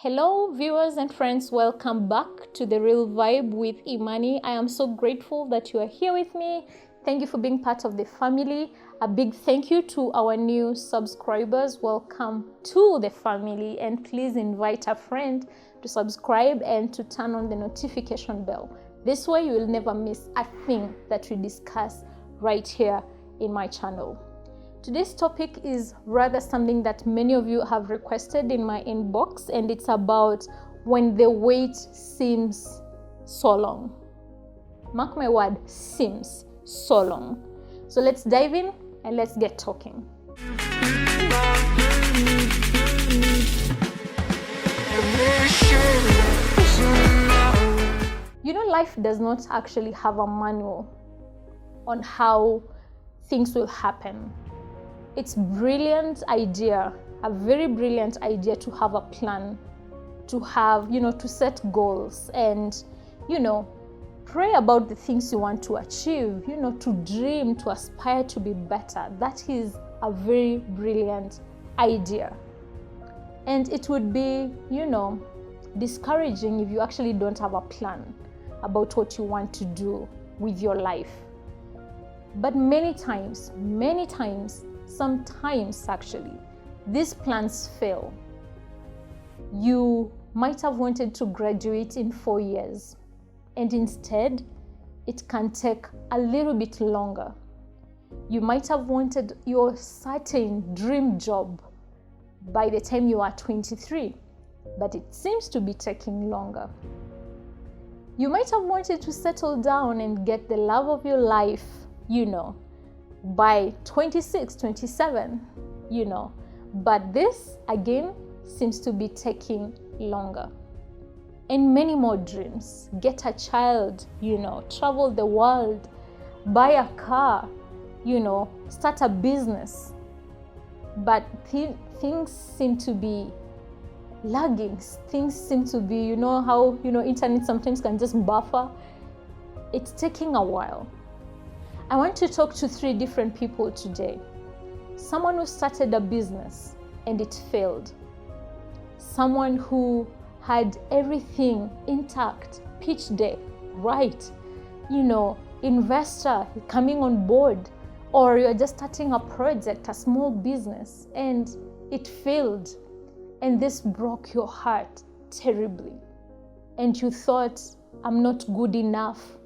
Hello viewers and friends, welcome back to The Real Vibe with Imani. I am so grateful that you are here with me. Thank you for being part of the family. A big thank you to our new subscribers. Welcome to the family, and please invite a friend to subscribe and to turn on the notification bell. This way you will never miss a thing that we discuss right here in my channel. Today's topic is rather something that many of you have requested in my inbox, and it's about when the wait seems so long. Mark my word, seems so long. So let's dive in and let's get talking. You know, life does not actually have a manual on how things will happen. It's a very brilliant idea to have a plan, to have, to set goals and, pray about the things you want to achieve, to dream, to aspire to be better. That is a very brilliant idea. And it would be, discouraging if you actually don't have a plan about what you want to do with your life. But many times, sometimes actually, these plans fail. You might have wanted to graduate in 4 years, and instead, it can take a little bit longer. You might have wanted your certain dream job by the time you are 23, but it seems to be taking longer. You might have wanted to settle down and get the love of your life, by 26, 27, but this again seems to be taking longer. And many more dreams: get a child, travel the world, buy a car, start a business. But things seem to be lagging. Things seem to be, how, internet sometimes can just buffer. It's taking a while. I want to talk to 3 different people today. Someone who started a business and it failed. Someone who had everything intact, pitch deck, right, investor coming on board, or you're just starting a project, a small business, and it failed. And this broke your heart terribly. And you thought, I'm not good enough,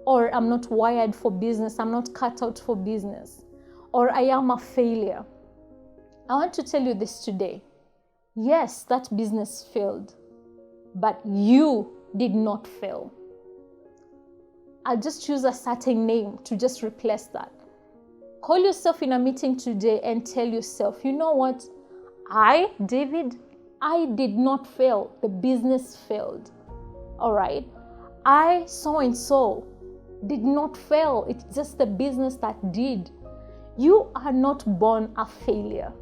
or I'm not wired for business, I'm not cut out for business, or I am a failure. I want to tell you this today. Yes, that business failed, but you did not fail. I'll just choose a certain name to just replace that. Call yourself in a meeting today and tell yourself, you know what? David, I did not fail. The business failed. All right? I, so-and-so, did not fail. It's just the business that did. You are not born a failure.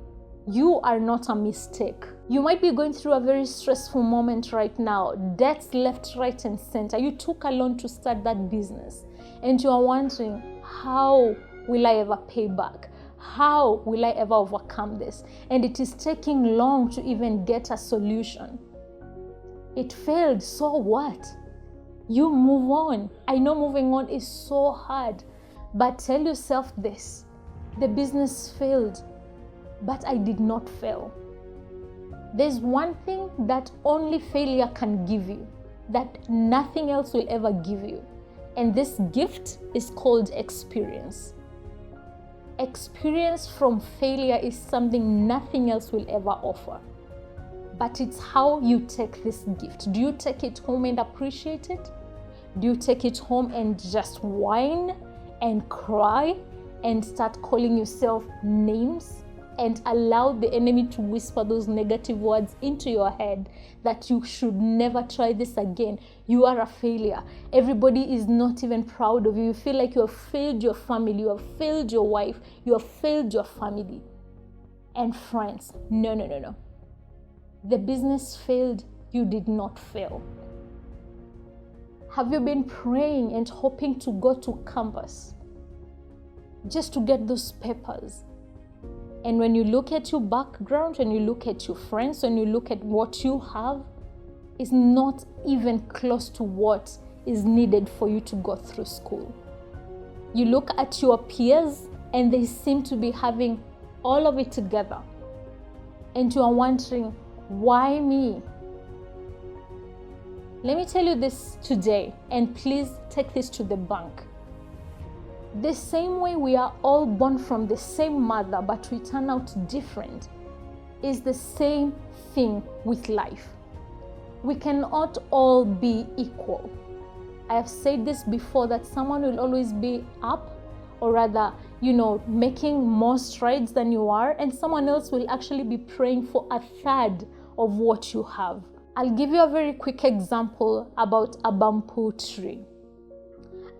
You are not a mistake. You might be going through a very stressful moment right now. Debts left, right, and center. You took a loan to start that business, and you are wondering, how will I ever pay back? How will I ever overcome this? And it is taking long to even get a solution. It failed, so what? You move on. I know moving on is so hard, but tell yourself this: the business failed, but I did not fail. There's one thing that only failure can give you, that nothing else will ever give you. And this gift is called experience. Experience from failure is something nothing else will ever offer. But it's how you take this gift. Do you take it home and appreciate it? Do you take it home and just whine and cry and start calling yourself names and allow the enemy to whisper those negative words into your head that you should never try this again? You are a failure. Everybody is not even proud of you. You feel like you have failed your family, you have failed your wife, you have failed your family and friends. No. The business failed. You did not fail. Have you been praying and hoping to go to campus just to get those papers? And when you look at your background, when you look at your friends, when you look at what you have, is not even close to what is needed for you to go through school. You look at your peers and they seem to be having all of it together. And you are wondering, why me? Let me tell you this today, and please take this to the bank. The same way we are all born from the same mother, but we turn out different, is the same thing with life. We cannot all be equal. I have said this before, that someone will always be up, or rather, making more strides than you are, and someone else will actually be praying for a third of what you have. I'll give you a very quick example about a bamboo tree.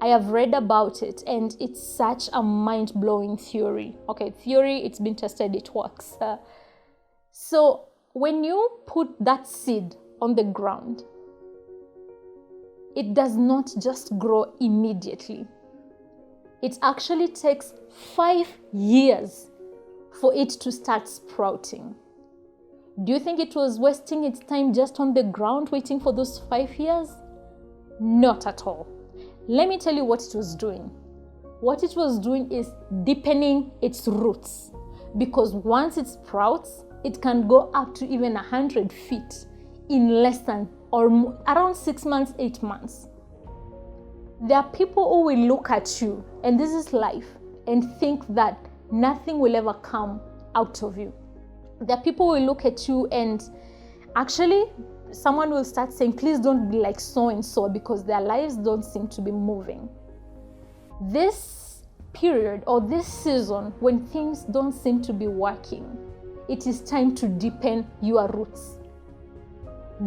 I have read about it, and it's such a mind-blowing theory. Okay, theory, it's been tested, it works. So when you put that seed on the ground, it does not just grow immediately. It actually takes 5 years for it to start sprouting. Do you think it was wasting its time just on the ground waiting for those 5 years? Not at all. Let me tell you what it was doing. What it was doing is deepening its roots, because once it sprouts, it can go up to even 100 feet in less than or around 6 months, 8 months. There are people who will look at you, and this is life, and think that nothing will ever come out of you. There are people who will look at you, and actually someone will start saying, please don't be like so and so, because their lives don't seem to be moving. This period or this season, when things don't seem to be working, it is time to deepen your roots.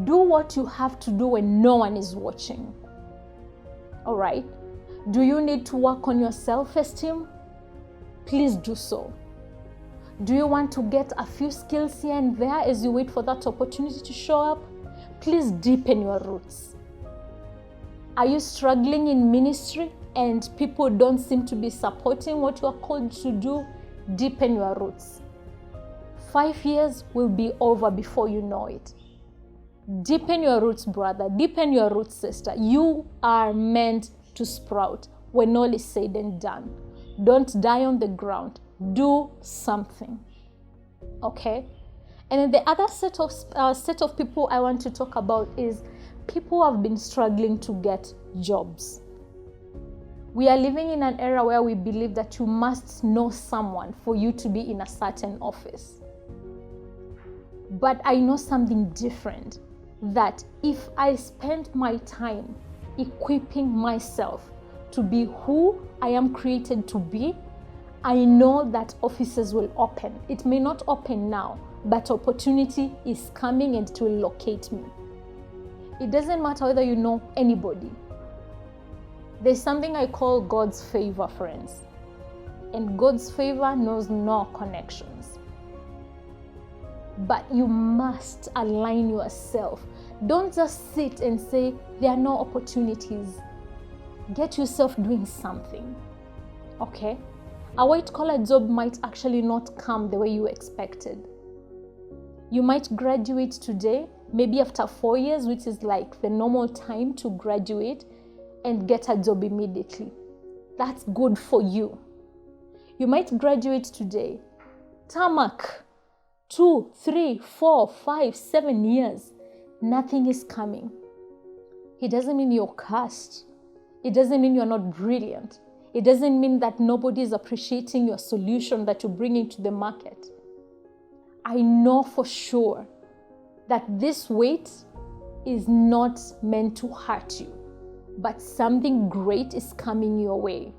Do what you have to do when no one is watching. All right? Do you need to work on your self-esteem? Please do so. Do you want to get a few skills here and there as you wait for that opportunity to show up? Please deepen your roots. Are you struggling in ministry and people don't seem to be supporting what you are called to do? Deepen your roots. 5 years will be over before you know it. Deepen your roots, brother. Deepen your roots, sister. You are meant to sprout when all is said and done. Don't die on the ground. Do something. Okay? And then the other set of people I want to talk about is people who have been struggling to get jobs. We are living in an era where we believe that you must know someone for you to be in a certain office. But I know something different, that if I spend my time equipping myself to be who I am created to be, I know that offices will open. It may not open now, but opportunity is coming and it will locate me. It doesn't matter whether you know anybody. There's something I call God's favor, friends. And God's favor knows no connections. But you must align yourself. Don't just sit and say, there are no opportunities. Get yourself doing something. Okay? A white-collar job might actually not come the way you expected. You might graduate today, maybe after 4 years, which is like the normal time to graduate, and get a job immediately. That's good for you. You might graduate today, tarmac, 2, 3, 4, 5, 7 years, nothing is coming. It doesn't mean you're cursed. It doesn't mean you're not brilliant. It doesn't mean that nobody is appreciating your solution that you're bringing to the market. I know for sure that this wait is not meant to hurt you, but something great is coming your way.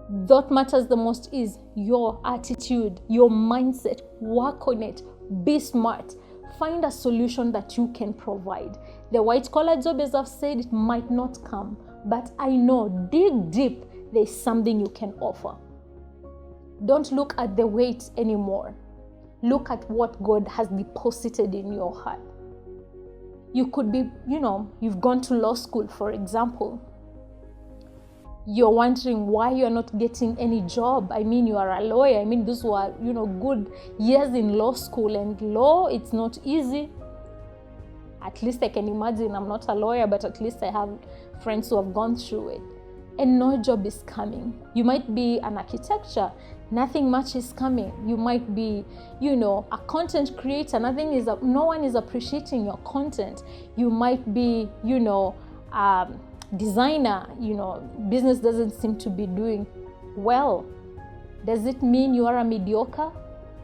What matters the most is your attitude, your mindset. Work on it. Be smart. Find a solution that you can provide. The white-collar job, as I've said, it might not come, but I know, dig deep, there's something you can offer. Don't look at the weight anymore. Look at what God has deposited in your heart. You could be, you've gone to law school, for example. You're wondering why you're not getting any job. I mean, you are a lawyer. I mean, those were, good years in law school, and law, it's not easy. At least I can imagine. I'm not a lawyer, but at least I have friends who have gone through it. And no job is coming. You might be an architecture, nothing much is coming. You might be, a content creator, no one is appreciating your content. You might be, designer, business doesn't seem to be doing well. Does it mean you are a mediocre?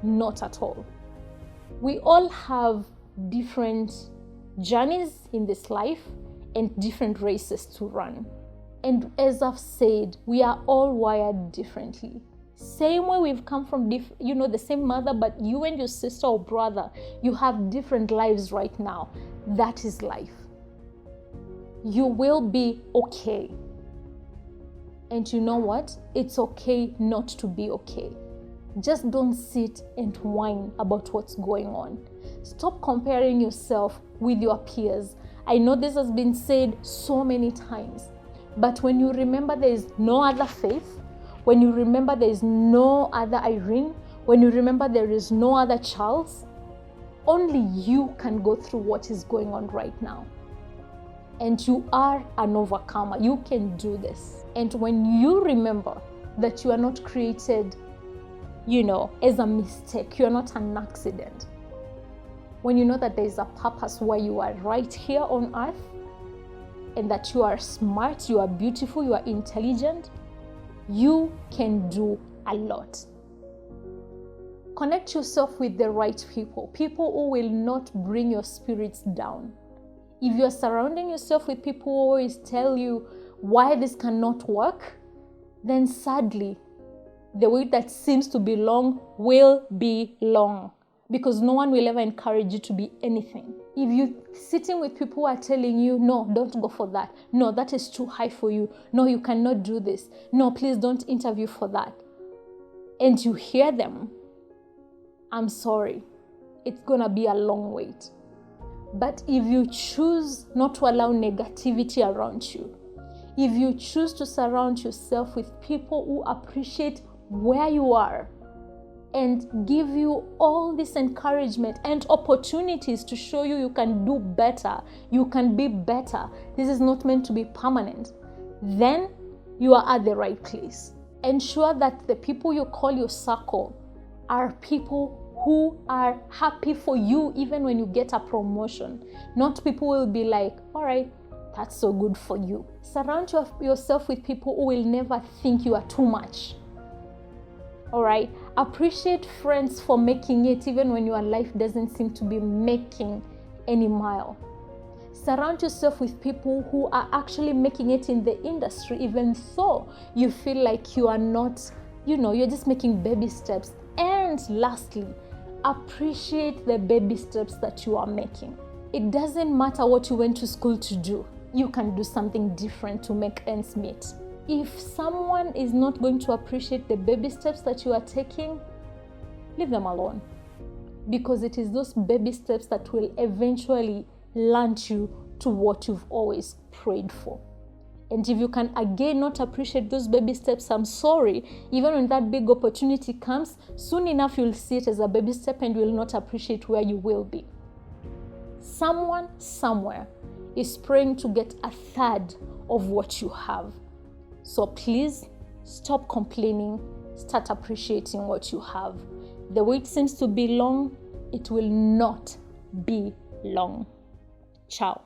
Not at all. We all have different journeys in this life and different races to run. And as I've said, we are all wired differently. Same way we've come from the same mother, but you and your sister or brother, you have different lives right now. That is life. You will be okay. And you know what? It's okay not to be okay. Just don't sit and whine about what's going on. Stop comparing yourself with your peers. I know this has been said so many times, but when you remember there is no other Faith, when you remember there is no other Irene, when you remember there is no other Charles, only you can go through what is going on right now. And you are an overcomer. You can do this. And when you remember that you are not created, as a mistake, you are not an accident. When you know that there is a purpose why you are right here on earth, and that you are smart, you are beautiful, you are intelligent, you can do a lot. Connect yourself with the right people who will not bring your spirits down. If you're surrounding yourself with people who always tell you why this cannot work, then sadly, the way that seems to be long will be long, because no one will ever encourage you to be anything. If you're sitting with people who are telling you, no, don't go for that. No, that is too high for you. No, you cannot do this. No, please don't interview for that. And you hear them, I'm sorry, it's going to be a long wait. But if you choose not to allow negativity around you, if you choose to surround yourself with people who appreciate where you are and give you all this encouragement and opportunities to show you can do better, you can be better, this is not meant to be permanent, then you are at the right place. Ensure that the people you call your circle are people who are happy for you even when you get a promotion. Not people who will be like, all right, that's so good for you. Surround yourself with people who will never think you are too much. All right? Appreciate friends for making it even when your life doesn't seem to be making any mile. Surround yourself with people who are actually making it in the industry, even though you feel like you are not, you're just making baby steps. And lastly, appreciate the baby steps that you are making. It doesn't matter what you went to school to do. You can do something different to make ends meet. If someone is not going to appreciate the baby steps that you are taking, leave them alone. Because it is those baby steps that will eventually launch you to what you've always prayed for. And if you can again not appreciate those baby steps, I'm sorry, even when that big opportunity comes, soon enough you'll see it as a baby step and you will not appreciate where you will be. Someone somewhere is praying to get a third of what you have. So please stop complaining, start appreciating what you have. The wait seems to be long, it will not be long. Ciao.